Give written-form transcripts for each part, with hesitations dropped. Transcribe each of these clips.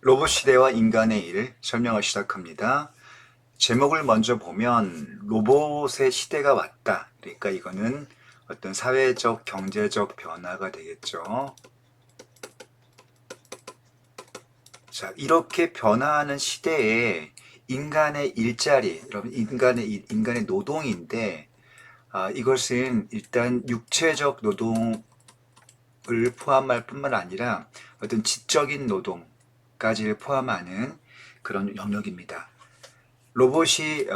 로봇 시대와 인간의 일 설명을 시작합니다. 제목을 먼저 보면 로봇의 시대가 왔다. 그러니까 이거는 어떤 사회적, 경제적 변화가 되겠죠. 자, 이렇게 변화하는 시대에 인간의 일자리, 여러분 인간의 노동인데 이것은 일단 육체적 노동을 포함할 뿐만 아니라 어떤 지적인 노동까지를 포함하는 그런 영역입니다. 로봇이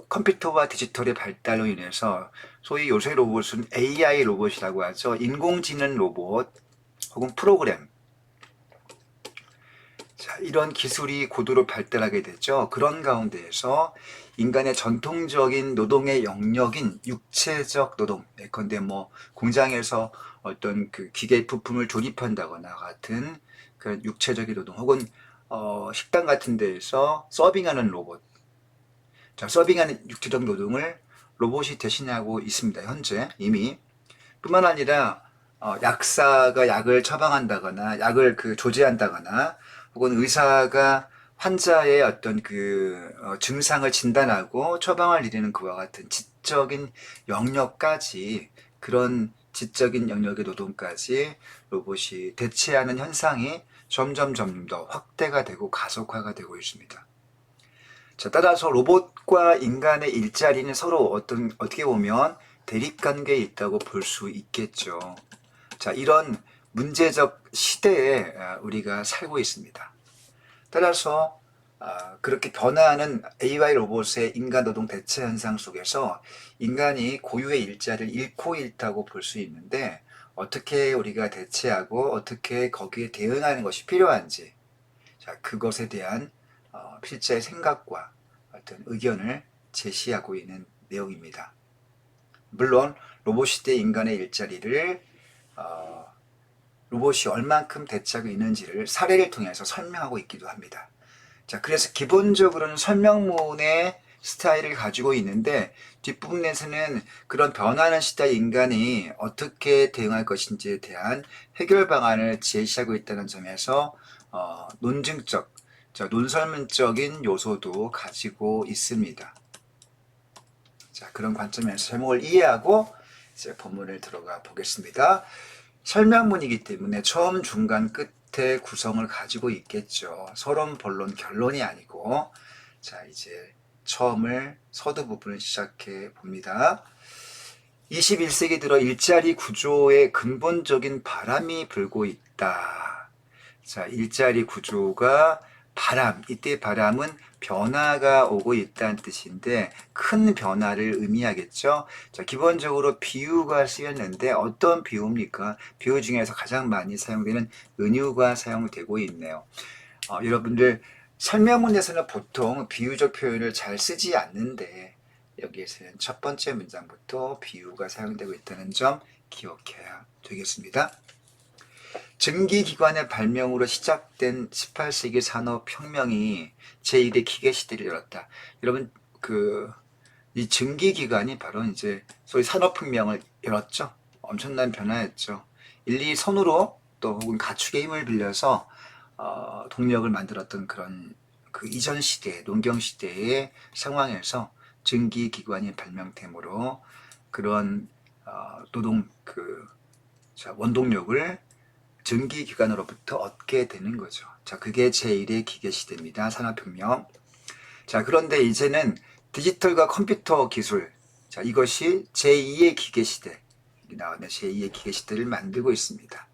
컴퓨터와 디지털의 발달로 인해서 소위 요새 로봇은 AI 로봇이라고 하죠. 인공지능 로봇 혹은 프로그램. 자, 이런 기술이 고도로 발달하게 됐죠. 그런 가운데에서 인간의 전통적인 노동의 영역인 육체적 노동, 예컨대 뭐 공장에서 어떤 그 기계 부품을 조립한다거나 같은 그런 육체적인 노동 혹은 식당 같은 데에서 서빙하는 로봇, 자, 서빙하는 육체적 노동을 로봇이 대신하고 있습니다. 현재 이미. 뿐만 아니라 약사가 약을 처방한다거나 약을 조제한다거나 혹은 의사가 환자의 어떤 증상을 진단하고 처방을 내리는 그와 같은 지적인 영역까지, 그런 지적인 영역의 노동까지 로봇이 대체하는 현상이 점점 더 확대가 되고 가속화가 되고 있습니다. 자, 따라서 로봇과 인간의 일자리는 서로 어떻게 보면 대립관계에 있다고 볼 수 있겠죠. 자, 이런 문제적 시대에 우리가 살고 있습니다. 따라서 그렇게 변화하는 AI 로봇의 인간 노동 대체 현상 속에서 인간이 고유의 일자리를 잃고 있다고 볼 수 있는데, 어떻게 우리가 대체하고 어떻게 거기에 대응하는 것이 필요한지, 자, 그것에 대한 필자의 생각과 어떤 의견을 제시하고 있는 내용입니다. 물론 로봇 시대 인간의 일자리를 어, 로봇이 얼만큼 대체하고 있는지를 사례를 통해서 설명하고 있기도 합니다. 자, 그래서 기본적으로는 설명문의 스타일을 가지고 있는데, 뒷부분에서는 그런 변화하는 시대 인간이 어떻게 대응할 것인지에 대한 해결 방안을 제시하고 있다는 점에서 논증적, 자, 논설문적인 요소도 가지고 있습니다. 자, 그런 관점에서 제목을 이해하고 이제 본문을 들어가 보겠습니다. 설명문이기 때문에 처음, 중간, 끝의 구성을 가지고 있겠죠. 서론, 본론, 결론이 아니고. 자, 이제 처음을 서두 부분을 시작해 봅니다. 21세기 들어 일자리 구조에 근본적인 바람이 불고 있다. 자, 일자리 구조가 이때 바람은 변화가 오고 있다는 뜻인데 큰 변화를 의미하겠죠. 자, 기본적으로 비유가 쓰였는데 어떤 비유입니까? 비유 중에서 가장 많이 사용되는 은유가 사용되고 있네요. 여러분들 설명문에서는 보통 비유적 표현을 잘 쓰지 않는데, 여기에서는 첫 번째 문장부터 비유가 사용되고 있다는 점 기억해야 되겠습니다. 증기기관의 발명으로 시작된 18세기 산업혁명이 제1의 기계시대를 열었다. 여러분, 이 증기기관이 바로 이제 소위 산업혁명을 열었죠. 엄청난 변화였죠. 일일이 손으로 또 혹은 가축의 힘을 빌려서 동력을 만들었던 그런 그 이전 시대, 농경 시대의 상황에서 증기기관이 발명됨으로 그런 노동 원동력을 증기기관으로부터 얻게 되는 거죠. 자, 그게 제1의 기계시대입니다. 산업혁명. 자, 그런데 이제는 디지털과 컴퓨터 기술, 자, 이것이 제2의 기계시대, 나오는 제2의 기계시대를 만들고 있습니다.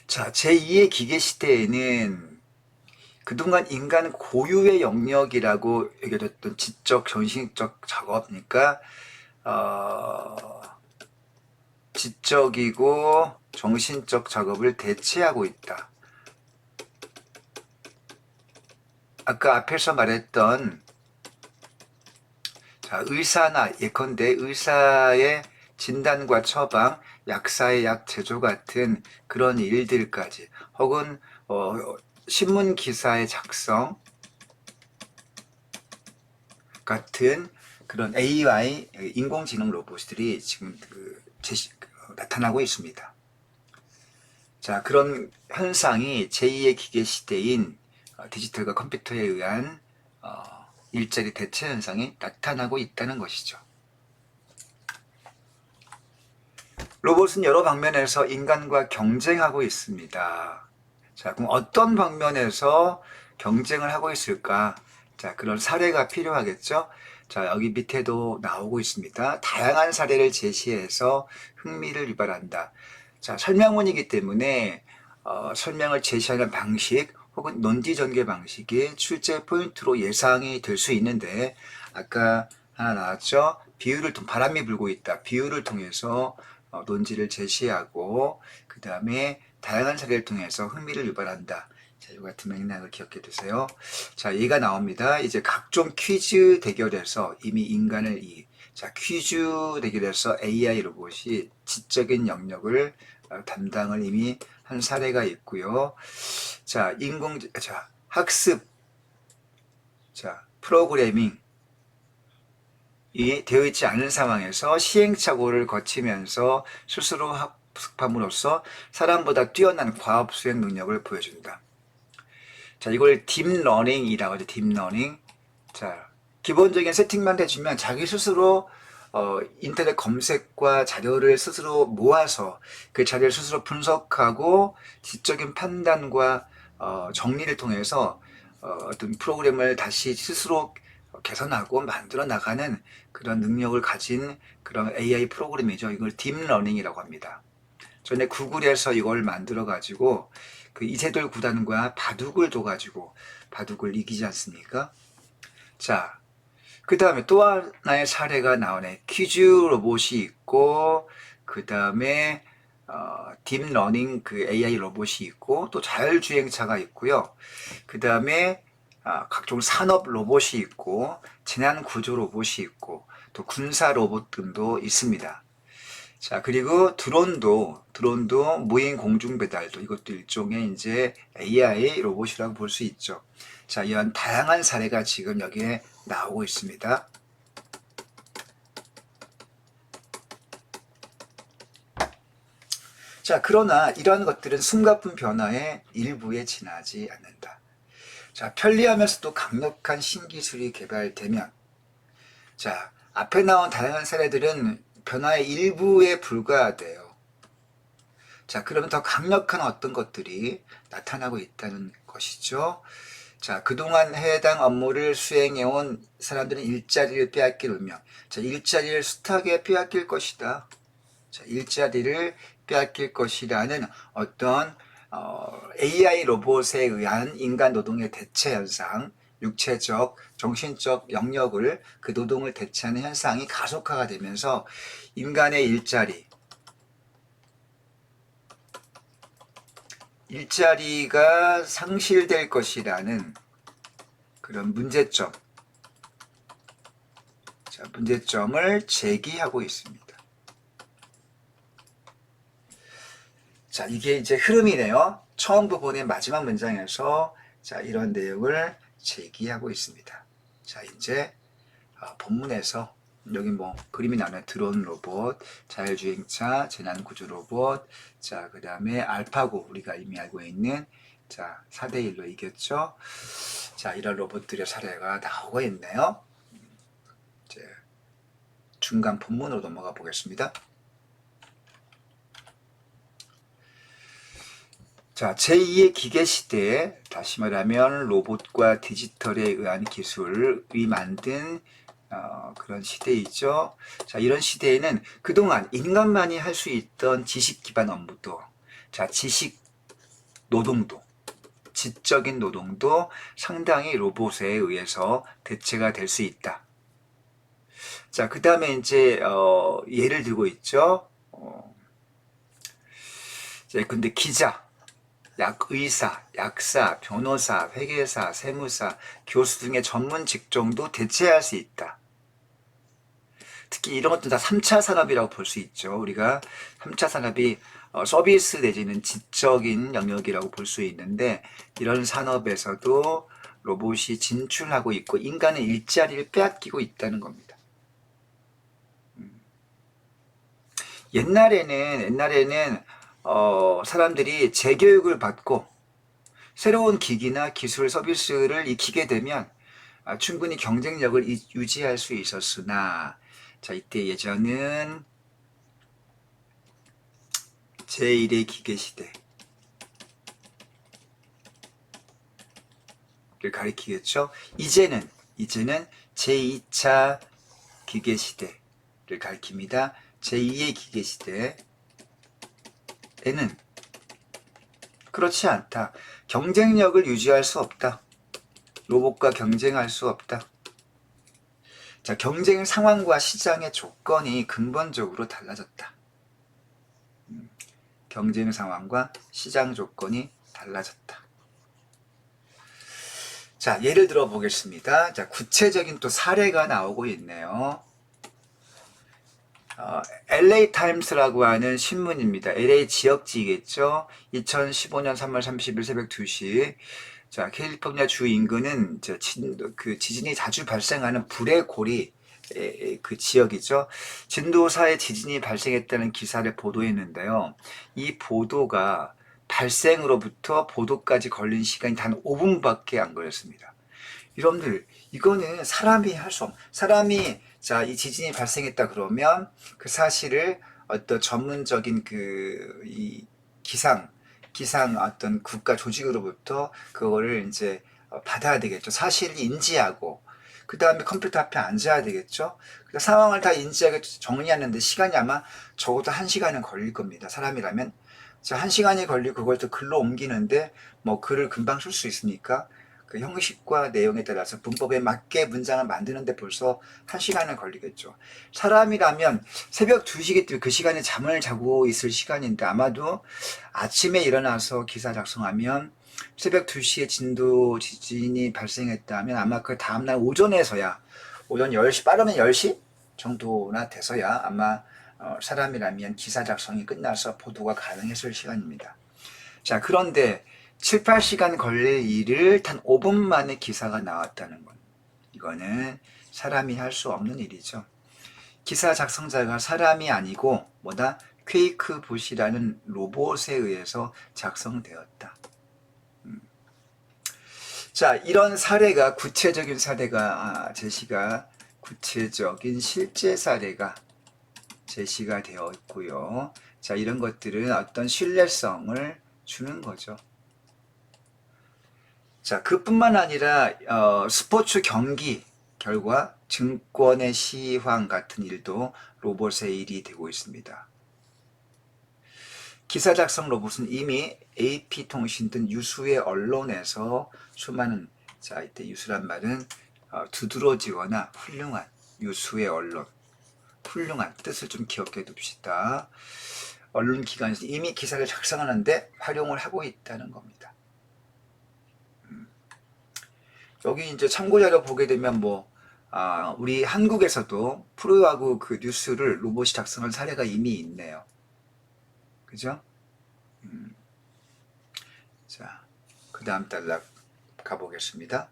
자, 제2의 기계시대에는 그동안 인간 고유의 영역이라고 얘기했던 지적, 정신적 작업, 그러니까 지적이고 정신적 작업을 대체하고 있다. 아까 앞에서 말했던, 자, 의사나 예컨대 의사의 진단과 처방, 약사의 약 제조 같은 그런 일들까지, 혹은 신문 기사의 작성 같은 그런 AI 인공지능 로봇들이 지금 나타나고 있습니다. 자, 그런 현상이 제2의 기계 시대인 디지털과 컴퓨터에 의한 일자리 대체 현상이 나타나고 있다는 것이죠. 로봇은 여러 방면에서 인간과 경쟁하고 있습니다. 자, 그럼 어떤 방면에서 경쟁을 하고 있을까? 자, 그런 사례가 필요하겠죠? 자, 여기 밑에도 나오고 있습니다. 다양한 사례를 제시해서 흥미를 유발한다. 자, 설명문이기 때문에 설명을 제시하는 방식 혹은 논지 전개 방식이 출제 포인트로 예상이 될 수 있는데, 아까 하나 나왔죠? 바람이 불고 있다. 비유를 통해서 논지를 제시하고 그 다음에 다양한 사례를 통해서 흥미를 유발한다. 자, 이 같은 맥락을 기억해 두세요. 자, 얘가 나옵니다. 이제 각종 퀴즈 대결에서 이미 인간을 자, 퀴즈 대결에서 AI 로봇이 지적인 영역을 담당을 이미 한 사례가 있고요. 자, 학습, 자, 프로그래밍, 이 되어 있지 않은 상황에서 시행착오를 거치면서 스스로 학습함으로써 사람보다 뛰어난 과업 수행 능력을 보여준다. 자, 이걸 딥러닝이라고 하죠. 딥러닝. 자, 기본적인 세팅만 해주면 자기 스스로 인터넷 검색과 자료를 스스로 모아서 그 자료를 스스로 분석하고 지적인 판단과 정리를 통해서 어떤 프로그램을 다시 스스로 개선하고 만들어 나가는 그런 능력을 가진 그런 AI 프로그램이죠. 이걸 딥러닝이라고 합니다. 전에 구글에서 이걸 만들어 가지고 그 이세돌 구단과 바둑을 둬가지고 바둑을 이기지 않습니까? 자, 그 다음에 또 하나의 사례가 나오네. 퀴즈 로봇이 있고, 그 다음에 딥러닝 그 AI 로봇이 있고, 또 자율주행차가 있고요. 그 다음에 각종 산업 로봇이 있고, 재난 구조 로봇이 있고, 또 군사 로봇 등도 있습니다. 자, 그리고 드론도 무인 공중 배달도 이것도 일종의 이제 AI 로봇이라고 볼 수 있죠. 자, 이런 다양한 사례가 지금 여기에 나오고 있습니다. 자, 그러나 이러한 것들은 숨가쁜 변화의 일부에 지나지 않는다. 자, 편리하면서도 강력한 신기술이 개발되면, 자, 앞에 나온 다양한 사례들은 변화의 일부에 불과하대요. 자, 그러면 더 강력한 어떤 것들이 나타나고 있다는 것이죠. 자, 그동안 해당 업무를 수행해온 사람들은 일자리를 빼앗길 운명. 자, 일자리를 숱하게 빼앗길 것이다. 자, 일자리를 빼앗길 것이라는 어떤 AI 로봇에 의한 인간 노동의 대체 현상, 육체적, 정신적 영역을 그 노동을 대체하는 현상이 가속화가 되면서 인간의 일자리가 상실될 것이라는 그런 문제점을 제기하고 있습니다. 자, 이게 이제 흐름이네요. 처음 부분의 마지막 문장에서 자, 이런 내용을 제기하고 있습니다. 자, 이제 본문에서 여기 그림이 나오는 드론 로봇, 자율주행차, 재난구조 로봇, 자, 그 다음에 알파고, 우리가 이미 알고 있는, 자, 4대1로 이겼죠. 자, 이런 로봇들의 사례가 나오고 있네요. 이제 중간 본문으로 넘어가 보겠습니다. 자, 제2의 기계 시대에, 다시 말하면 로봇과 디지털에 의한 기술이 만든 그런 시대이죠. 자, 이런 시대에는 그동안 인간만이 할 수 있던 지식 기반 업무도, 자, 지식 노동도, 지적인 노동도 상당히 로봇에 의해서 대체가 될 수 있다. 자, 그 다음에 이제 예를 들고 있죠. 근데 기자, 의사, 약사, 변호사, 회계사, 세무사, 교수 등의 전문 직종도 대체할 수 있다. 특히 이런 것도 다 3차 산업이라고 볼 수 있죠. 우리가 3차 산업이 서비스 내지는 지적인 영역이라고 볼 수 있는데, 이런 산업에서도 로봇이 진출하고 있고 인간의 일자리를 빼앗기고 있다는 겁니다. 옛날에는 사람들이 재교육을 받고 새로운 기기나 기술 서비스를 익히게 되면 충분히 경쟁력을 유지할 수 있었으나, 자, 이때 예전은 제1의 기계시대를 가리키겠죠. 이제는 제2차 기계시대를 가리킵니다. 제2의 기계시대에는 그렇지 않다. 경쟁력을 유지할 수 없다. 로봇과 경쟁할 수 없다. 자, 경쟁 상황과 시장의 조건이 근본적으로 달라졌다. 경쟁 상황과 시장 조건이 달라졌다. 자, 예를 들어 보겠습니다. 자, 구체적인 또 사례가 나오고 있네요. LA 타임스라고 하는 신문입니다. LA 지역지겠죠. 2015년 3월 30일 새벽 2시. 자, 캘리포니아 주 인근은 지진이 자주 발생하는 불의 고리 그 지역이죠. 진도 4의 지진이 발생했다는 기사를 보도했는데요. 이 보도가 발생으로부터 보도까지 걸린 시간이 단 5분밖에 안 걸렸습니다. 여러분들, 이거는 사람이 할 수 없는, 사람이 자, 이 지진이 발생했다 그러면 그 사실을 어떤 전문적인 이 기상 어떤 국가 조직으로부터 그거를 이제 받아야 되겠죠. 사실을 인지하고 그 다음에 컴퓨터 앞에 앉아야 되겠죠. 그 상황을 다 인지하게 정리하는데 시간이 아마 적어도 1시간은 걸릴 겁니다. 사람이라면. 자, 1시간이 걸리고 그걸 또 글로 옮기는데 뭐 글을 금방 쓸 수 있으니까 그 형식과 내용에 따라서 문법에 맞게 문장을 만드는데 벌써 1시간은 걸리겠죠. 사람이라면 새벽 2시기 때문에 그 시간에 잠을 자고 있을 시간인데 아마도 아침에 일어나서 기사 작성하면 새벽 2시에 지진이 발생했다면 아마 그 다음날 오전에서야, 오전 10시, 빠르면 10시 정도나 돼서야 아마 사람이라면 기사 작성이 끝나서 보도가 가능했을 시간입니다. 자, 그런데 7, 8시간 걸릴 일을 단 5분 만에 기사가 나왔다는 건, 이거는 사람이 할 수 없는 일이죠. 기사 작성자가 사람이 아니고 퀘이크봇이라는 로봇에 의해서 작성되었다. 자, 이런 사례가, 구체적인 사례가 구체적인 실제 사례가 제시가 되어 있고요. 자, 이런 것들은 어떤 신뢰성을 주는 거죠. 자, 그뿐만 아니라 스포츠 경기 결과 증권의 시황 같은 일도 로봇의 일이 되고 있습니다. 기사 작성 로봇은 이미 AP통신 등 유수의 언론에서 수많은, 자, 이때 유수란 말은 두드러지거나 훌륭한, 유수의 언론, 훌륭한 뜻을 좀 기억해 둡시다. 언론 기관에서 이미 기사를 작성하는데 활용을 하고 있다는 겁니다. 여기 이제 참고자료 보게 되면 우리 한국에서도 프로야구 그 뉴스를 로봇이 작성한 사례가 이미 있네요. 그죠? 자, 그 다음 단락 가보겠습니다.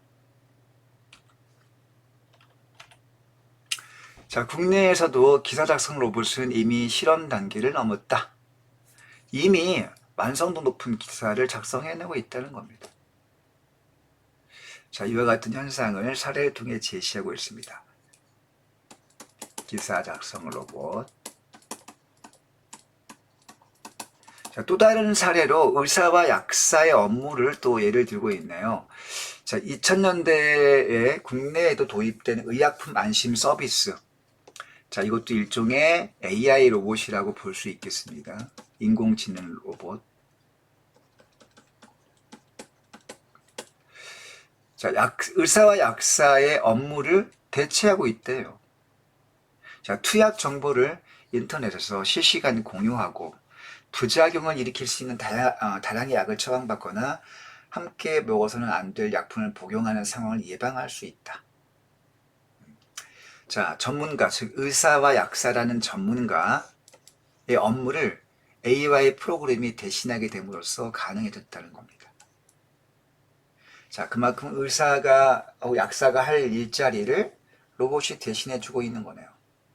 자, 국내에서도 기사 작성 로봇은 이미 실험 단계를 넘었다. 이미 완성도 높은 기사를 작성해내고 있다는 겁니다. 자, 이와 같은 현상을 사례를 통해 제시하고 있습니다. 기사 작성 로봇. 자, 또 다른 사례로 의사와 약사의 업무를 또 예를 들고 있네요. 자, 2000년대에 국내에도 도입된 의약품 안심 서비스. 자, 이것도 일종의 AI 로봇이라고 볼 수 있겠습니다. 인공지능 로봇. 자, 의사와 약사의 업무를 대체하고 있대요. 자, 투약 정보를 인터넷에서 실시간 공유하고 부작용을 일으킬 수 있는 다량의 약을 처방받거나 함께 먹어서는 안 될 약품을 복용하는 상황을 예방할 수 있다. 자, 전문가, 즉 의사와 약사라는 전문가의 업무를 AI 프로그램이 대신하게 됨으로써 가능해졌다는 겁니다. 자, 그만큼 의사가 약사가 할 일자리를 로봇이 대신해주고 있는 거네요.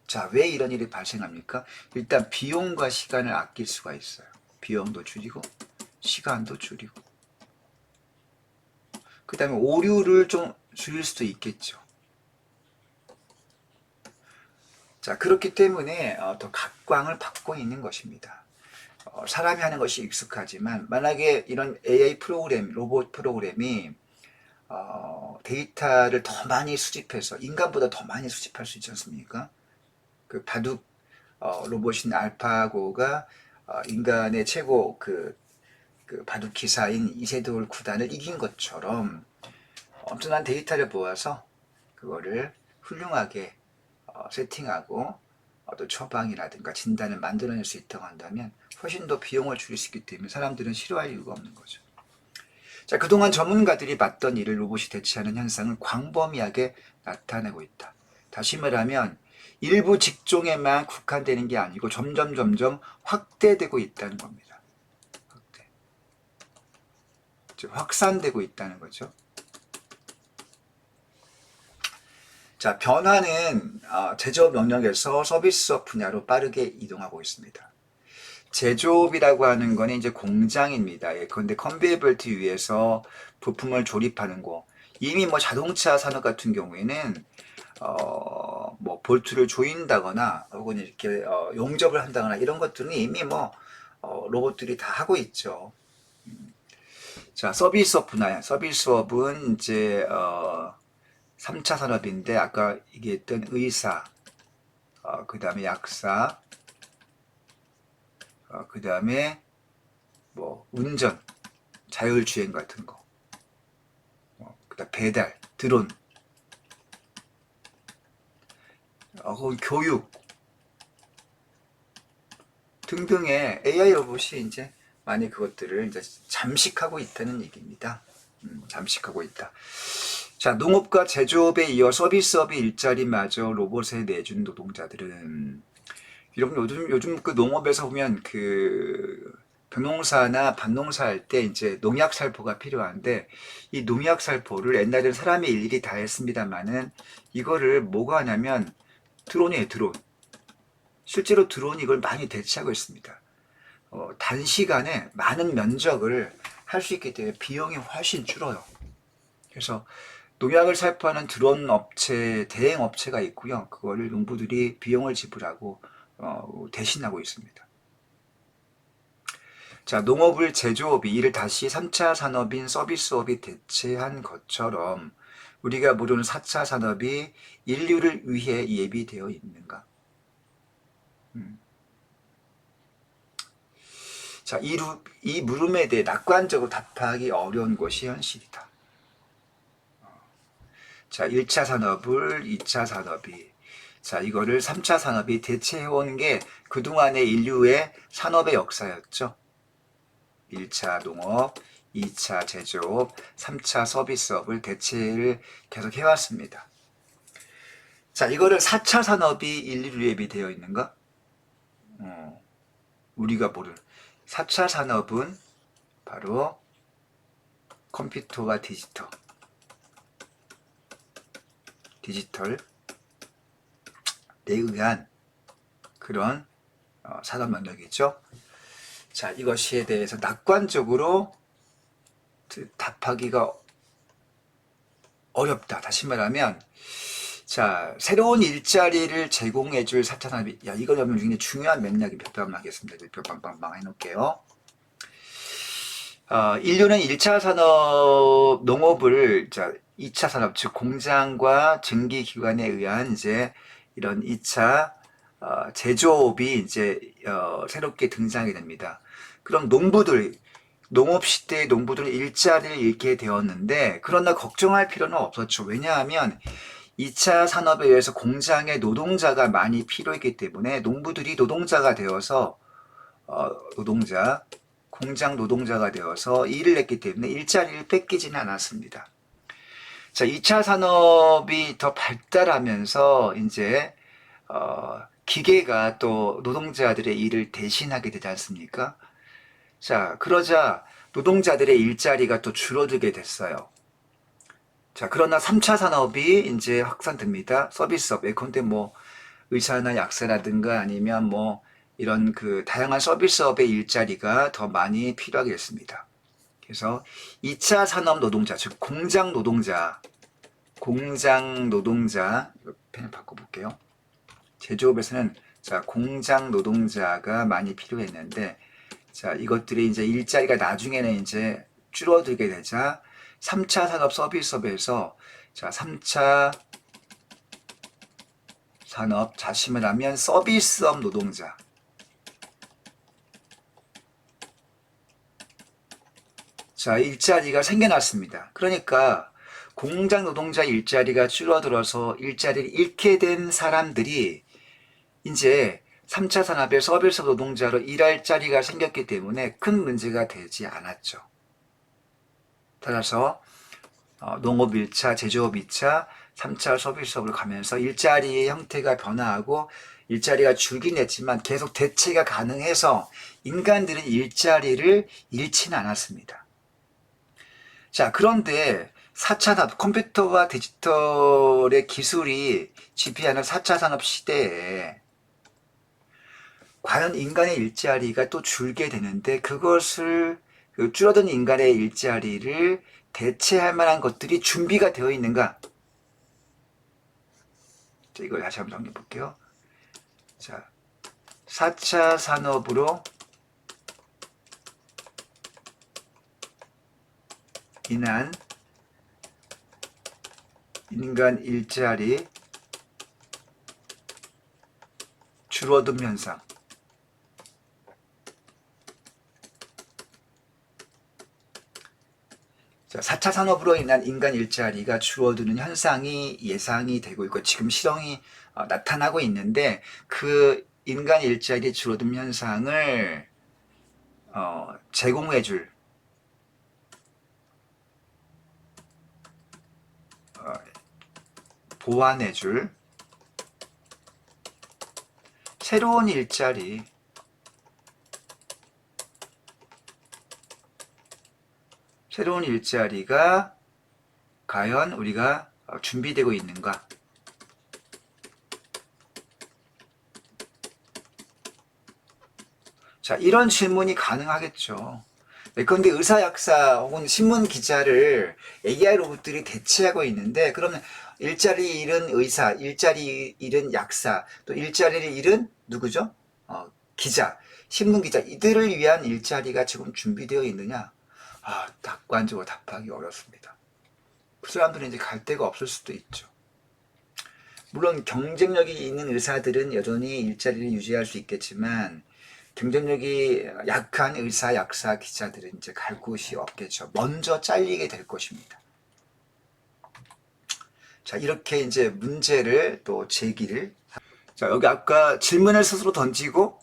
자, 왜 이런 일이 발생합니까? 일단 비용과 시간을 아낄 수가 있어요. 비용도 줄이고 시간도 줄이고 그 다음에 오류를 좀 줄일 수도 있겠죠. 자, 그렇기 때문에 더 각광을 받고 있는 것입니다. 사람이 하는 것이 익숙하지만 만약에 이런 AI 프로그램, 로봇 프로그램이 데이터를 더 많이 수집해서 인간보다 더 많이 수집할 수 있지 않습니까? 그 바둑 로봇인 알파고가 인간의 최고 그 바둑 기사인 이세돌 구단을 이긴 것처럼 엄청난 데이터를 모아서 그거를 훌륭하게 세팅하고 또 처방이라든가 진단을 만들어낼 수 있다고 한다면 훨씬 더 비용을 줄일 수 있기 때문에 사람들은 싫어할 이유가 없는 거죠. 자, 그동안 전문가들이 맡던 일을 로봇이 대체하는 현상은 광범위하게 나타나고 있다. 다시 말하면 일부 직종에만 국한되는 게 아니고 점점 확대되고 있다는 겁니다. 확산되고 있다는 거죠. 자, 변화는 제조업 영역에서 서비스업 분야로 빠르게 이동하고 있습니다. 제조업이라고 하는 거는 이제 공장입니다. 그런데 컨베이어 벨트 위에서 부품을 조립하는 거. 이미 뭐 자동차 산업 같은 경우에는 뭐 볼트를 조인다거나 혹은 이렇게 용접을 한다거나 이런 것들은 이미 뭐 로봇들이 다 하고 있죠. 자, 서비스업 분야. 서비스업은 이제 3차 산업인데 아까 얘기했던 의사, 그 다음에 약사, 그 다음에 뭐 운전, 자율주행 같은 거, 그다음 배달, 드론, 혹은 교육 등등의 AI 로봇이 이제 많이 그것들을 이제 잠식하고 있다는 얘기입니다. 잠식하고 있다. 자, 농업과 제조업에 이어 서비스업의 일자리마저 로봇에 내준 노동자들은 여러분 요즘 그 농업에서 보면 그 벼농사나 밭농사 할 때 이제 농약 살포가 필요한데 이 농약 살포를 옛날에는 사람이 일일이 다 했습니다만은 이거를 뭐가 하냐면 드론이에요, 드론. 실제로 드론이 이걸 많이 대체하고 있습니다. 단시간에 많은 면적을 할 수 있기 때문에 비용이 훨씬 줄어요. 그래서 농약을 살포하는 드론 업체, 대행 업체가 있고요. 그거를 농부들이 비용을 지불하고 대신하고 있습니다. 자, 농업을 제조업이 이를 다시 3차 산업인 서비스업이 대체한 것처럼 우리가 모르는 4차 산업이 인류를 위해 예비되어 있는가? 자, 이 물음에 대해 낙관적으로 답하기 어려운 것이 현실이다. 자, 1차 산업을 2차 산업이, 자, 이거를 3차 산업이 대체해온 게 그동안의 인류의 산업의 역사였죠. 1차 농업, 2차 제조업, 3차 서비스업을 대체를 계속 해왔습니다. 자, 이거를 4차 산업이 인류를 예비되어 있는가? 우리가 모르는 4차 산업은 바로 컴퓨터와 디지털에 의한 그런 산업 영역이죠. 자, 이것에 대해서 낙관적으로 답하기가 어렵다. 다시 말하면, 자, 새로운 일자리를 제공해줄 4차 산업이, 이거 굉장히 중요한 맥락이 몇 번 하겠습니다. 몇 빵빵빵 해놓을게요. 인류는 1차 산업, 농업을, 자, 2차 산업, 즉, 공장과 증기기관에 의한 이제 이런 2차 제조업이 이제 새롭게 등장하게 됩니다. 그럼 농업 시대의 농부들은 일자리를 잃게 되었는데 그러나 걱정할 필요는 없었죠. 왜냐하면 2차 산업에 의해서 공장의 노동자가 많이 필요했기 때문에 농부들이 노동자가 되어서 공장 노동자가 되어서 일을 했기 때문에 일자리를 뺏기지는 않았습니다. 자, 2차 산업이 더 발달하면서 이제 기계가 또 노동자들의 일을 대신하게 되지 않습니까? 자, 그러자 노동자들의 일자리가 또 줄어들게 됐어요. 자, 그러나 3차 산업이 이제 확산됩니다. 서비스업, 예컨대 뭐 의사나 약사라든가 아니면 뭐 이런 그 다양한 서비스업의 일자리가 더 많이 필요하게 됐습니다. 그래서 2차 산업 노동자, 즉 공장 노동자, 이거 펜을 바꿔볼게요. 제조업에서는 자, 공장 노동자가 많이 필요했는데, 자, 이것들이 이제 일자리가 나중에는 이제 줄어들게 되자 3차 산업 서비스업에서 자, 3차 산업 자심을 하면 서비스업 노동자. 자, 일자리가 생겨났습니다. 그러니까 공장 노동자 일자리가 줄어들어서 일자리를 잃게 된 사람들이 이제 3차 산업의 서비스 노동자로 일할 자리가 생겼기 때문에 큰 문제가 되지 않았죠. 따라서 농업 1차, 제조업 2차, 3차 서비스업을 가면서 일자리의 형태가 변화하고 일자리가 줄긴 했지만 계속 대체가 가능해서 인간들은 일자리를 잃지는 않았습니다. 자, 그런데 4차 산업, 컴퓨터와 디지털의 기술이 지배하는 4차 산업 시대에 과연 인간의 일자리가 또 줄게 되는데 그것을 줄어든 인간의 일자리를 대체할 만한 것들이 준비가 되어 있는가? 자, 이걸 다시 한번 정리해 볼게요. 자, 4차 산업으로 인한 인간 일자리 줄어듦 현상. 자, 4차 산업으로 인한 인간 일자리가 줄어드는 현상이 예상이 되고 있고 지금 실험이 나타나고 있는데 그 인간 일자리 줄어듦 현상을 제공해줄 보완해줄 새로운 일자리가 과연 우리가 준비되고 있는가? 자, 이런 질문이 가능하겠죠. 그런데 의사, 약사 혹은 신문 기자를 AI 로봇들이 대체하고 있는데 그러면 일자리 잃은 의사, 일자리 잃은 약사, 또 일자리를 잃은 누구죠? 기자, 신문 기자 이들을 위한 일자리가 지금 준비되어 있느냐? 낙관적으로 답하기 어렵습니다. 그 사람들은 이제 갈 데가 없을 수도 있죠. 물론 경쟁력이 있는 의사들은 여전히 일자리를 유지할 수 있겠지만 경쟁력이 약한 의사, 약사, 기자들은 이제 갈 곳이 없겠죠. 먼저 잘리게 될 것입니다. 자, 이렇게 이제 문제를 또 제기를. 자, 여기 아까 질문을 스스로 던지고,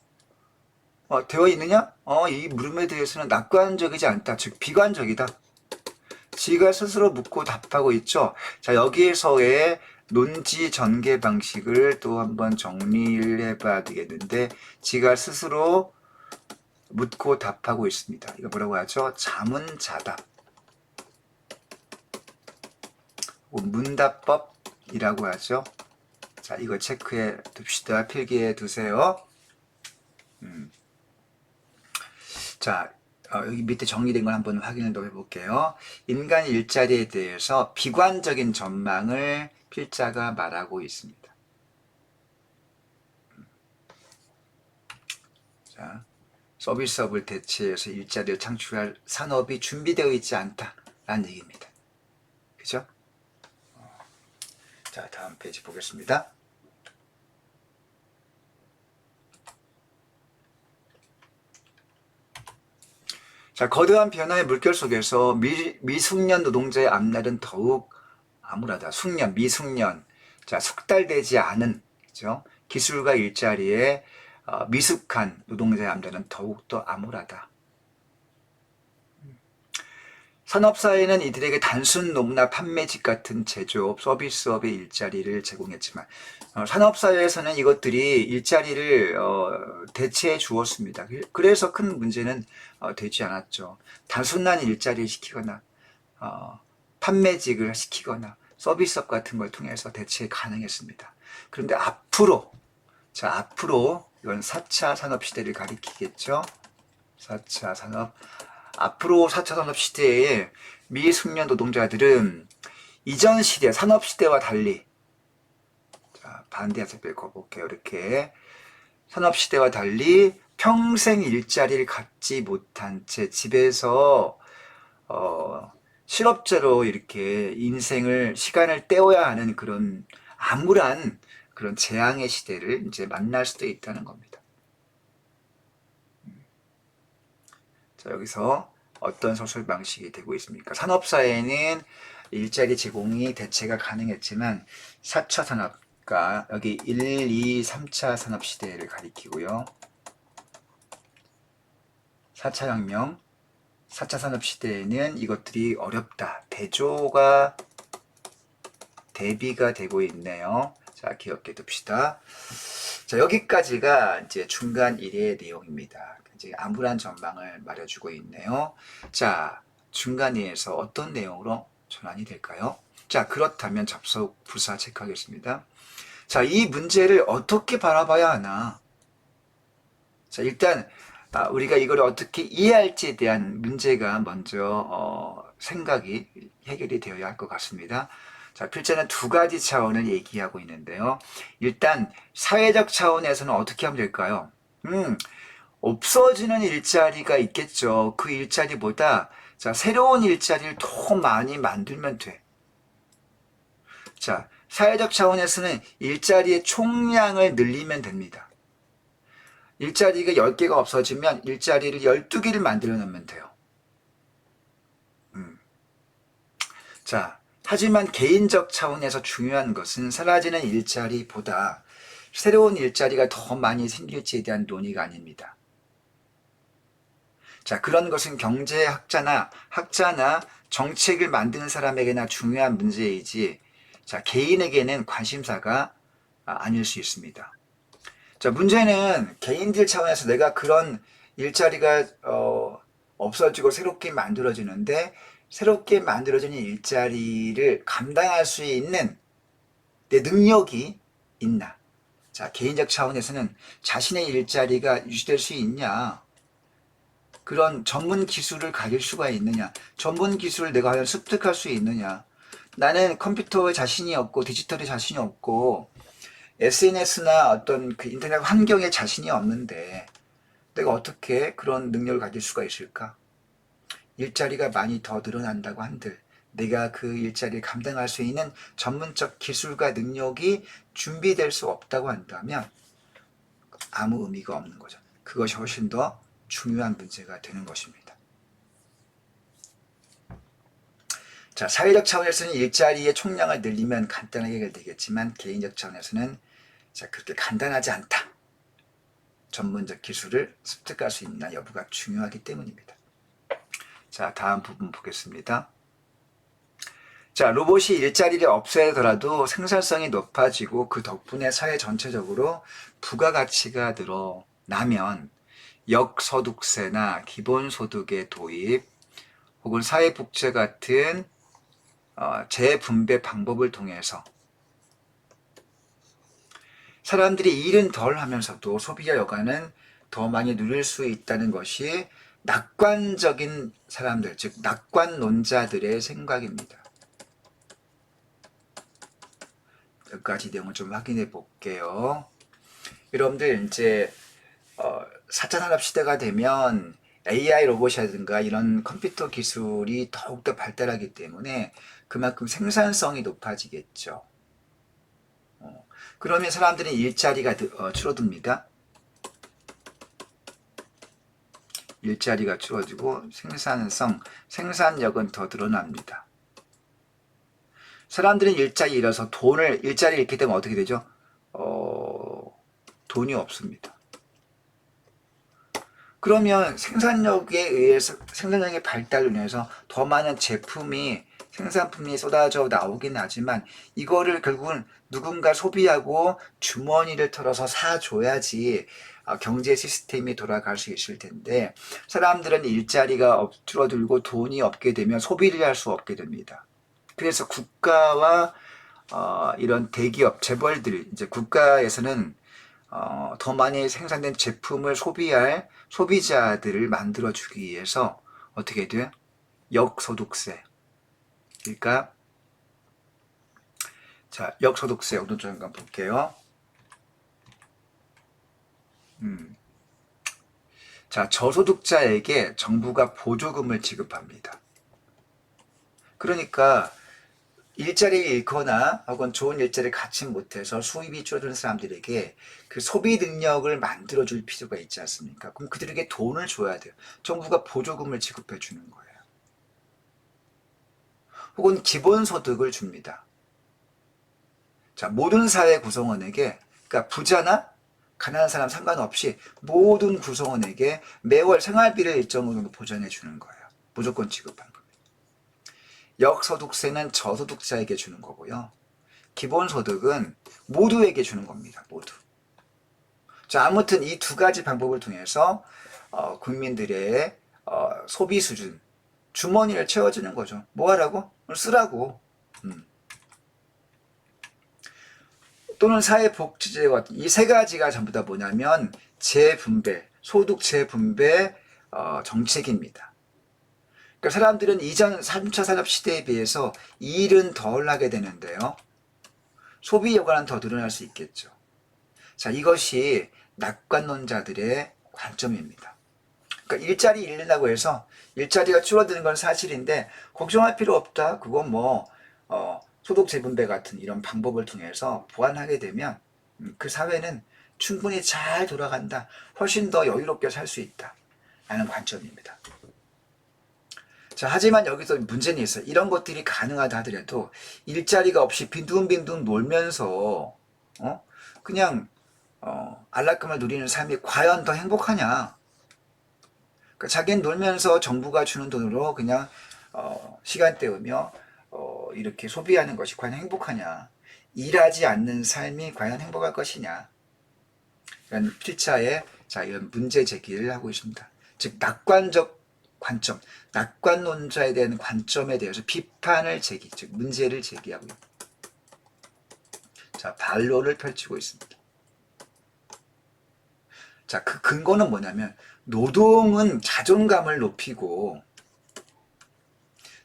되어 있느냐? 이 물음에 대해서는 낙관적이지 않다. 즉, 비관적이다. 지가 스스로 묻고 답하고 있죠. 자, 여기에서의 논지 전개 방식을 또 한번 정리를 해봐야 되겠는데, 지가 스스로 묻고 답하고 있습니다. 이거 뭐라고 하죠? 자문자답. 문답법이라고 하죠. 자, 이거 체크해 둡시다. 필기해 두세요. 자, 여기 밑에 정리된 걸 한번 확인을 더 해볼게요. 인간 일자리에 대해서 비관적인 전망을 필자가 말하고 있습니다. 자, 서비스업을 대체해서 일자리를 창출할 산업이 준비되어 있지 않다라는 얘기입니다. 그죠? 자, 다음 페이지 보겠습니다. 자, 거대한 변화의 물결 속에서 미숙련 노동자의 앞날은 더욱 암울하다. 숙련, 미숙련. 자, 숙달되지 않은, 그죠? 기술과 일자리에 미숙한 노동자의 앞날은 더욱더 암울하다. 산업사회는 이들에게 단순 농나 판매직 같은 제조업, 서비스업의 일자리를 제공했지만 산업사회에서는 이것들이 일자리를 대체해 주었습니다. 그래서 큰 문제는 되지 않았죠. 단순한 일자리를 시키거나 판매직을 시키거나 서비스업 같은 걸 통해서 대체 가능했습니다. 그런데 앞으로 자, 앞으로 이건 4차 산업시대를 가리키겠죠. 4차 산업. 앞으로 4차 산업시대에 미숙련 노동자들은 이전 시대, 산업시대와 달리, 자, 반대 해석을 읽어볼게요. 이렇게. 산업시대와 달리 평생 일자리를 갖지 못한 채 집에서, 실업자로 이렇게 시간을 때워야 하는 그런 암울한 그런 재앙의 시대를 이제 만날 수도 있다는 겁니다. 자, 여기서 어떤 서술 방식이 되고 있습니까? 산업사회는 일자리 제공이 대체가 가능했지만 4차 산업, 그러니까 여기 1, 2, 3차 산업 시대를 가리키고요. 4차 혁명, 4차 산업 시대에는 이것들이 어렵다. 대비가 되고 있네요. 자, 기억해 둡시다. 자, 여기까지가 이제 중간 1의 내용입니다. 이제 암울한 전망을 말해주고 있네요. 자, 중간 2에서 어떤 내용으로 전환이 될까요? 자, 그렇다면 접속 부사 체크하겠습니다. 자, 이 문제를 어떻게 바라봐야 하나? 자, 일단 우리가 이걸 어떻게 이해할지에 대한 문제가 먼저 생각이 해결이 되어야 할 것 같습니다. 자, 필자는 두 가지 차원을 얘기하고 있는데요. 일단 사회적 차원에서는 어떻게 하면 될까요? 없어지는 일자리가 있겠죠. 그 일자리보다 자, 새로운 일자리를 더 많이 만들면 돼. 자, 사회적 차원에서는 일자리의 총량을 늘리면 됩니다. 일자리가 10개가 없어지면 일자리를 12개를 만들어 놓으면 돼요. 자, 하지만 개인적 차원에서 중요한 것은 사라지는 일자리보다 새로운 일자리가 더 많이 생길지에 대한 논의가 아닙니다. 자, 그런 것은 학자나 정책을 만드는 사람에게나 중요한 문제이지, 자, 개인에게는 관심사가 아닐 수 있습니다. 자, 문제는 개인들 차원에서 내가 그런 일자리가 없어지고 새롭게 만들어지는데 새롭게 만들어지는 일자리를 감당할 수 있는 내 능력이 있나? 자, 개인적 차원에서는 자신의 일자리가 유지될 수 있냐? 그런 전문 기술을 가질 수가 있느냐? 전문 기술을 내가 과연 습득할 수 있느냐? 나는 컴퓨터에 자신이 없고 디지털에 자신이 없고 SNS나 어떤 그 인터넷 환경에 자신이 없는데 내가 어떻게 그런 능력을 가질 수가 있을까? 일자리가 많이 더 늘어난다고 한들 내가 그 일자리를 감당할 수 있는 전문적 기술과 능력이 준비될 수 없다고 한다면 아무 의미가 없는 거죠. 그것이 훨씬 더 중요한 문제가 되는 것입니다. 자, 사회적 차원에서는 일자리의 총량을 늘리면 간단하게 해결되겠지만 개인적 차원에서는 자, 그렇게 간단하지 않다. 전문적 기술을 습득할 수 있나 여부가 중요하기 때문입니다. 자, 다음 부분 보겠습니다. 자, 로봇이 일자리를 없애더라도 생산성이 높아지고 그 덕분에 사회 전체적으로 부가가치가 늘어나면 역소득세나 기본소득의 도입 혹은 사회복지 같은 재분배 방법을 통해서 사람들이 일은 덜 하면서도 소비자 여가는 더 많이 누릴 수 있다는 것이 낙관적인 사람들, 즉 낙관론자들의 생각입니다. 여기까지 내용을 좀 확인해 볼게요. 여러분들 이제 4차 산업 시대가 되면 AI 로봇이라든가 이런 컴퓨터 기술이 더욱더 발달하기 때문에 그만큼 생산성이 높아지겠죠. 그러면 사람들은 일자리가 줄어듭니다. 일자리가 줄어들고 생산력은 더 늘어납니다. 사람들은 일자리 잃어서 일자리 잃게 되면 어떻게 되죠? 돈이 없습니다. 그러면 생산력의 발달로 인해서 더 많은 생산품이 쏟아져 나오긴 하지만 이거를 결국은 누군가 소비하고 주머니를 털어서 사줘야지 경제 시스템이 돌아갈 수 있을 텐데 사람들은 일자리가 줄어들고 돈이 없게 되면 소비를 할 수 없게 됩니다. 그래서 국가와 이런 대기업, 재벌들, 이제 국가에서는 더 많이 생산된 제품을 소비할 소비자들을 만들어주기 위해서 어떻게 돼요? 역소득세. 그러니까 자, 역소득세 어느 정도 한번 볼게요. 자, 저소득자에게 정부가 보조금을 지급합니다. 그러니까 일자리를 잃거나 혹은 좋은 일자리를 갖지 못해서 수입이 줄어드는 사람들에게 그 소비 능력을 만들어줄 필요가 있지 않습니까? 그럼 그들에게 돈을 줘야 돼요. 정부가 보조금을 지급해 주는 거예요. 혹은 기본소득을 줍니다. 자, 모든 사회 구성원에게, 그러니까 부자나 가난한 사람 상관없이 모든 구성원에게 매월 생활비를 일정 정도 보전해 주는 거예요. 무조건 지급하는 겁니다. 역소득세는 저소득자에게 주는 거고요. 기본소득은 모두에게 주는 겁니다. 모두. 자, 아무튼 이 두 가지 방법을 통해서 국민들의 소비 수준, 주머니를 채워주는 거죠. 뭐 하라고? 쓰라고. 또는 사회복지제와 이 세 가지가 전부 다 뭐냐면 재분배, 소득 재분배 정책입니다. 그러니까 사람들은 이전 3차 산업시대에 비해서 일은 덜 하게 되는데요. 소비 여과는 더 늘어날 수 있겠죠. 자, 이것이 낙관론자들의 관점입니다. 그러니까 일자리 잃는다고 해서 일자리가 줄어드는 건 사실인데 걱정할 필요 없다. 그건 뭐 소득 재분배 같은 이런 방법을 통해서 보완하게 되면 그 사회는 충분히 잘 돌아간다. 훨씬 더 여유롭게 살 수 있다. 라는 관점입니다. 자, 하지만 여기서 문제는 있어요. 이런 것들이 가능하다 하더라도 일자리가 없이 빈둥빈둥 놀면서 그냥 안락함을 누리는 삶이 과연 더 행복하냐? 그러니까 자기는 놀면서 정부가 주는 돈으로 그냥 시간 때우며 이렇게 소비하는 것이 과연 행복하냐? 일하지 않는 삶이 과연 행복할 것이냐? 이런 필자의 자 이런 문제 제기를 하고 있습니다. 즉 낙관적 관점, 낙관론자에 대한 관점에 대해서 비판을 제기, 즉 문제를 제기하고 있습니다. 자, 반론을 펼치고 있습니다. 자, 그 근거는 뭐냐면 노동은 자존감을 높이고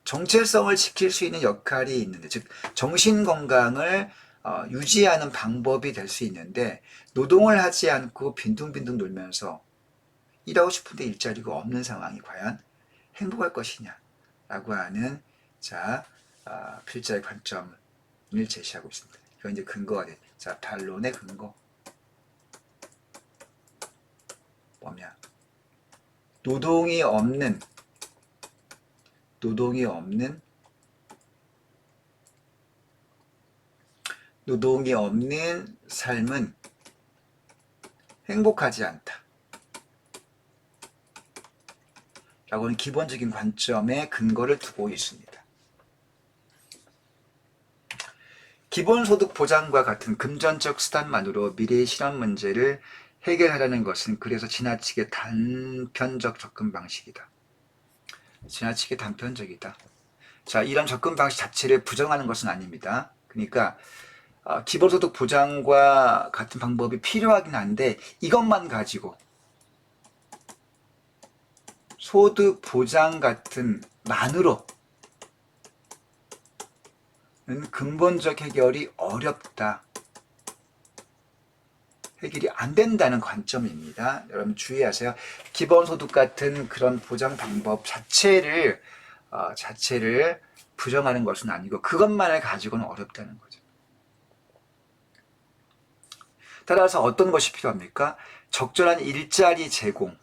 정체성을 지킬 수 있는 역할이 있는데, 즉 정신 건강을 유지하는 방법이 될 수 있는데 노동을 하지 않고 빈둥빈둥 놀면서 일하고 싶은데 일자리가 없는 상황이 과연 행복할 것이냐 라고 하는 자 필자의 관점을 제시하고 있습니다. 이건 이제 근거가 돼. 자, 반론의 근거 뭐냐? 노동이 없는 삶은 행복하지 않다. 라고는 기본적인 관점에 근거를 두고 있습니다. 기본소득 보장과 같은 금전적 수단만으로 미래의 실현 문제를 해결하려는 것은 그래서 지나치게 단편적 접근 방식이다. 지나치게 단편적이다. 자, 이런 접근 방식 자체를 부정하는 것은 아닙니다. 그러니까 기본소득 보장과 같은 방법이 필요하긴 한데 이것만 가지고 소득 보장 같은 만으로는 근본적 해결이 어렵다. 해결이 안 된다는 관점입니다. 여러분 주의하세요. 기본소득 같은 그런 보장 방법 자체를 부정하는 것은 아니고 그것만을 가지고는 어렵다는 거죠. 따라서 어떤 것이 필요합니까? 적절한 일자리 제공.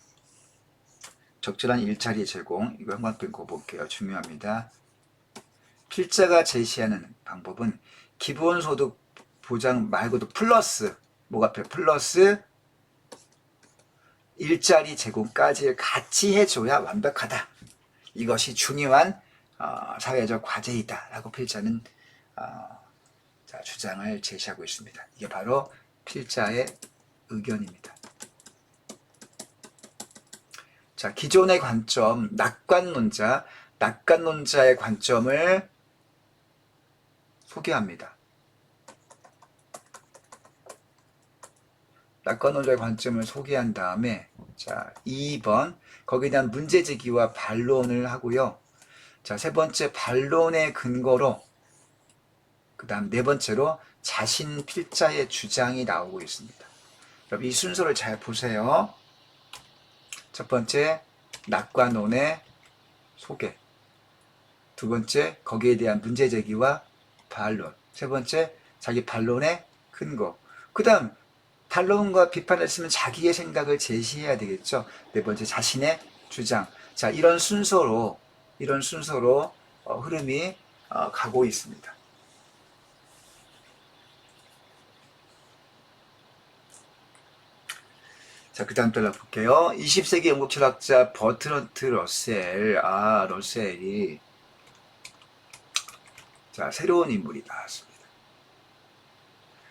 이거 한번 또 볼게요. 중요합니다. 필자가 제시하는 방법은 기본소득 보장 말고도 플러스 뭐가 필요? 플러스 일자리 제공까지 같이 해줘야 완벽하다. 이것이 중요한 사회적 과제이다 라고 필자는 주장을 제시하고 있습니다. 이게 바로 필자의 의견입니다. 자, 기존의 관점, 낙관론자의 관점을 소개합니다. 낙관론자의 관점을 소개한 다음에 자 2번 거기에 대한 문제제기와 반론을 하고요. 자, 세 번째 반론의 근거로 그 다음 네 번째로 자신 필자의 주장이 나오고 있습니다. 여러분 이 순서를 잘 보세요. 첫 번째 낙관론의 소개, 두 번째 거기에 대한 문제제기와 반론, 세 번째 자기 반론의 근거, 그 다음 반론과 비판을 쓰면 자기의 생각을 제시해야 되겠죠. 네 번째 자신의 주장. 자 이런 순서로 흐름이 가고 있습니다. 자, 그 다음 달라 볼게요. 20세기 영국 철학자 버트런트 러셀이 자, 새로운 인물이 나왔습니다.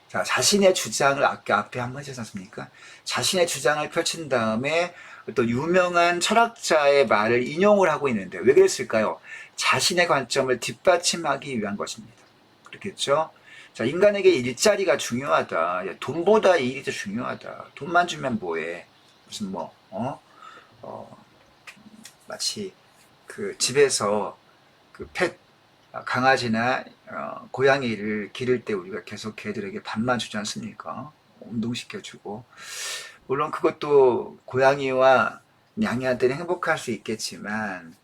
자, 자신의 주장을 아까 앞에 한번 하지 않습니까? 자신의 주장을 펼친 다음에 또 유명한 철학자의 말을 인용을 하고 있는데 왜 그랬을까요? 자신의 관점을 뒷받침하기 위한 것입니다. 그렇겠죠? 자, 인간에게 일자리가 중요하다. 야, 돈보다 일이 더 중요하다. 돈만 주면 뭐해? 무슨 마치 그 집에서 그 강아지나 고양이를 기를 때 우리가 계속 개들에게 밥만 주지 않습니까? 운동시켜주고. 물론 그것도 고양이와 냥이한테는 행복할 수 있겠지만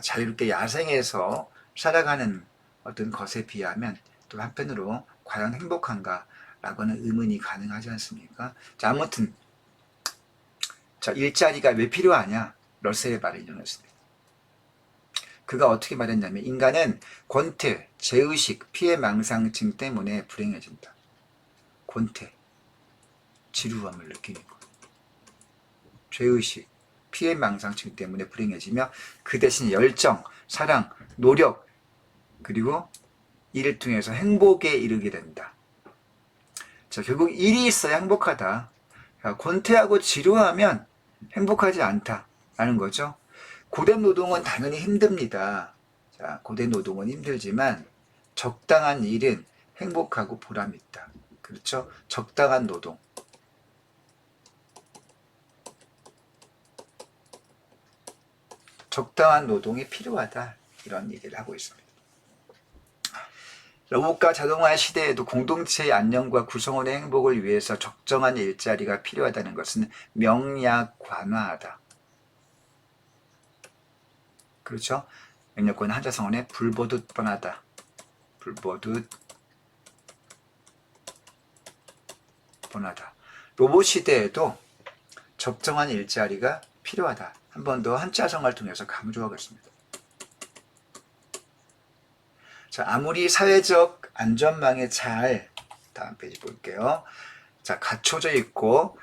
자유롭게 야생에서 살아가는 어떤 것에 비하면 또 한편으로 과연 행복한가 라고는 의문이 가능하지 않습니까? 자, 아무튼 자, 일자리가 왜 필요하냐? 러셀의 말을 인용했습니다. 그가 어떻게 말했냐면 인간은 권태, 죄의식, 피해망상증 때문에 불행해진다. 권태, 지루함을 느끼는 것. 죄의식, 피해망상증 때문에 불행해지며 그 대신 열정, 사랑, 노력 그리고 이를 통해서 행복에 이르게 된다. 자, 결국 일이 있어야 행복하다. 권태하고 지루하면 행복하지 않다라는 거죠. 고된 노동은 당연히 힘듭니다. 자, 고된 노동은 힘들지만 적당한 일은 행복하고 보람있다. 그렇죠? 적당한 노동. 적당한 노동이 필요하다. 이런 얘기를 하고 있습니다. 로봇과 자동화 시대에도 공동체의 안녕과 구성원의 행복을 위해서 적정한 일자리가 필요하다는 것은 명약관화하다. 그렇죠? 명약관 한자성어는 불보듯 뻔하다. 불보듯 뻔하다. 로봇 시대에도 적정한 일자리가 필요하다. 한 번 더 한자성어를 통해서 강조하겠습니다. 자, 아무리 사회적 안전망에 잘, 다음 페이지 볼게요. 자, 갖춰져 있고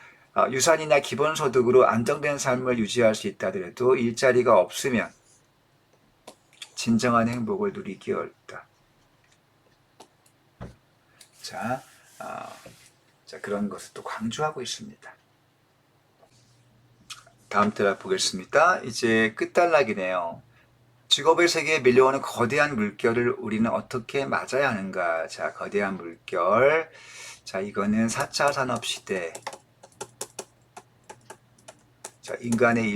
유산이나 기본소득으로 안정된 삶을 유지할 수 있다 하더라도 일자리가 없으면 진정한 행복을 누리기 어렵다. 자, 그런 것을 또 강조하고 있습니다. 다음 달락 보겠습니다. 이제 끝단락이네요. 직업의 세계에 밀려오는 거대한 물결을 우리는 어떻게 맞아야 하는가? 자, 거대한 물결. 자, 이거는 4차 산업시대. 자, 인간의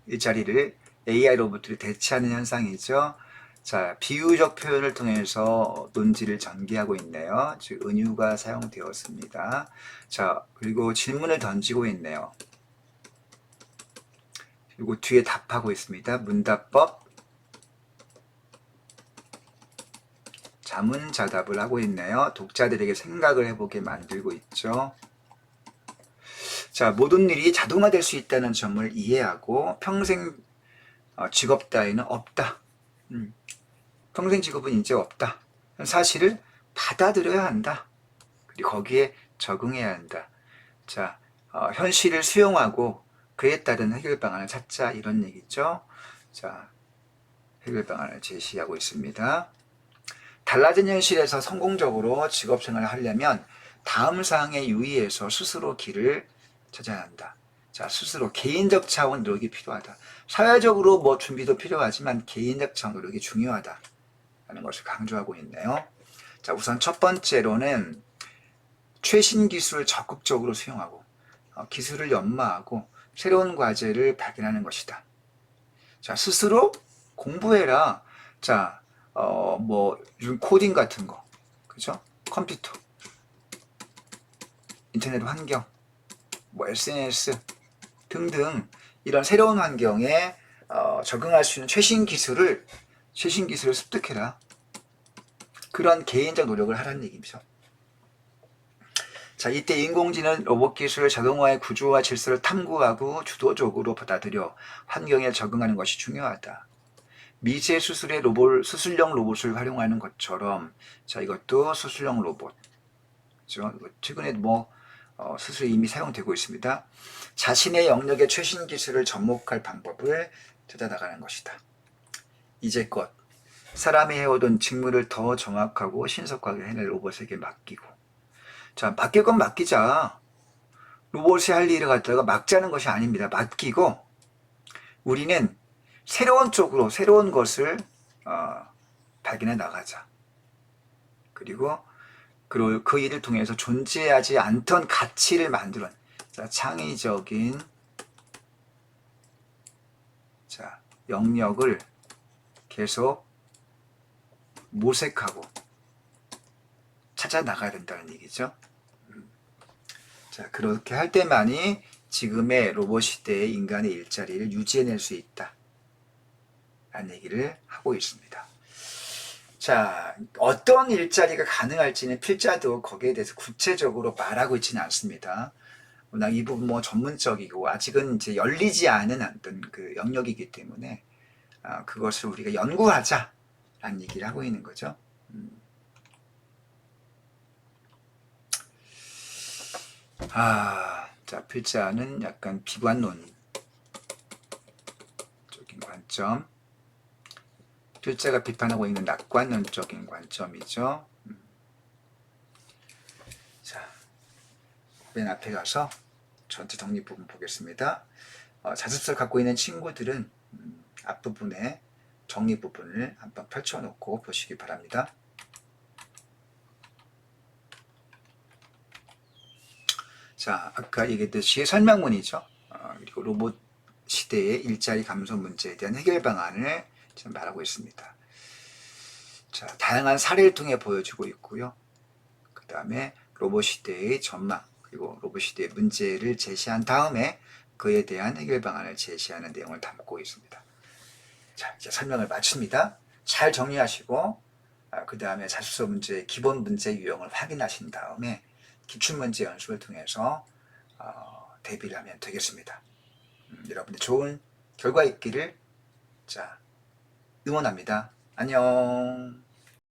일자리를 AI 로봇들이 대체하는 현상이죠. 자, 비유적 표현을 통해서 논지를 전개하고 있네요. 즉, 은유가 사용되었습니다. 자, 그리고 질문을 던지고 있네요. 그리고 뒤에 답하고 있습니다. 문답법, 자문자답을 하고 있네요. 독자들에게 생각을 해보게 만들고 있죠. 자, 모든 일이 자동화될 수 있다는 점을 이해하고 평생 직업 따위는 없다. 평생 직업은 이제 없다. 사실을 받아들여야 한다. 그리고 거기에 적응해야 한다. 자, 현실을 수용하고 그에 따른 해결 방안을 찾자 이런 얘기죠. 자, 해결 방안을 제시하고 있습니다. 달라진 현실에서 성공적으로 직업 생활을 하려면 다음 사항에 유의해서 스스로 길을 찾아야 한다. 자, 스스로 개인적 차원 노력이 필요하다. 사회적으로 뭐 준비도 필요하지만 개인적 차원 노력이 중요하다. 라는 것을 강조하고 있네요. 자, 우선 첫 번째로는 최신 기술을 적극적으로 수용하고 기술을 연마하고 새로운 과제를 발견하는 것이다. 자, 스스로 공부해라. 자, 요즘 코딩 같은 거, 그죠? 컴퓨터, 인터넷 환경, SNS 등등 이런 새로운 환경에 적응할 수 있는 최신 기술을 습득해라. 그런 개인적 노력을 하라는 얘기죠. 자, 이때 인공지능 로봇 기술 자동화의 구조와 질서를 탐구하고 주도적으로 받아들여 환경에 적응하는 것이 중요하다. 미세 수술의 수술용 로봇을 활용하는 것처럼, 자, 이것도 수술용 로봇. 그렇죠? 최근에 수술이 이미 사용되고 있습니다. 자신의 영역의 최신 기술을 접목할 방법을 찾아나가는 것이다. 이제껏 사람이 해오던 직무를 더 정확하고 신속하게 해낼 로봇에게 맡기고, 자, 맡길 건 맡기자. 로봇이 할 일을 갖다가 막자는 것이 아닙니다. 맡기고 우리는 새로운 쪽으로 새로운 것을 발견해 나가자. 그리고 그 일을 통해서 존재하지 않던 가치를 만드는 창의적인 영역을 계속 모색하고 찾아 나가야 된다는 얘기죠. 자, 그렇게 할 때만이 지금의 로봇 시대의 인간의 일자리를 유지해낼 수 있다 라는 얘기를 하고 있습니다. 자, 어떤 일자리가 가능할지는 필자도 거기에 대해서 구체적으로 말하고 있지는 않습니다. 워낙 이 부분 전문적이고 아직은 이제 열리지 않은 어떤 그 영역이기 때문에 그것을 우리가 연구하자라는 얘기를 하고 있는 거죠. 자, 필자는 약간 비관론적인 관점. 필자가 비판하고 있는 낙관론적인 관점이죠. 자, 맨 앞에 가서 전체 정리 부분 보겠습니다. 자습서를 갖고 있는 친구들은 앞부분에 정리 부분을 한번 펼쳐놓고 보시기 바랍니다. 자, 아까 얘기했듯이 설명문이죠. 그리고 로봇 시대의 일자리 감소 문제에 대한 해결 방안을 지금 말하고 있습니다. 자, 다양한 사례를 통해 보여주고 있고요. 그 다음에 로봇 시대의 전망, 그리고 로봇 시대의 문제를 제시한 다음에 그에 대한 해결 방안을 제시하는 내용을 담고 있습니다. 자, 이제 설명을 마칩니다. 잘 정리하시고 그 다음에 자습서 문제의 기본 문제 유형을 확인하신 다음에 기출문제 연습을 통해서 대비를 하면 되겠습니다. 여러분들 좋은 결과 있기를 응원합니다. 안녕.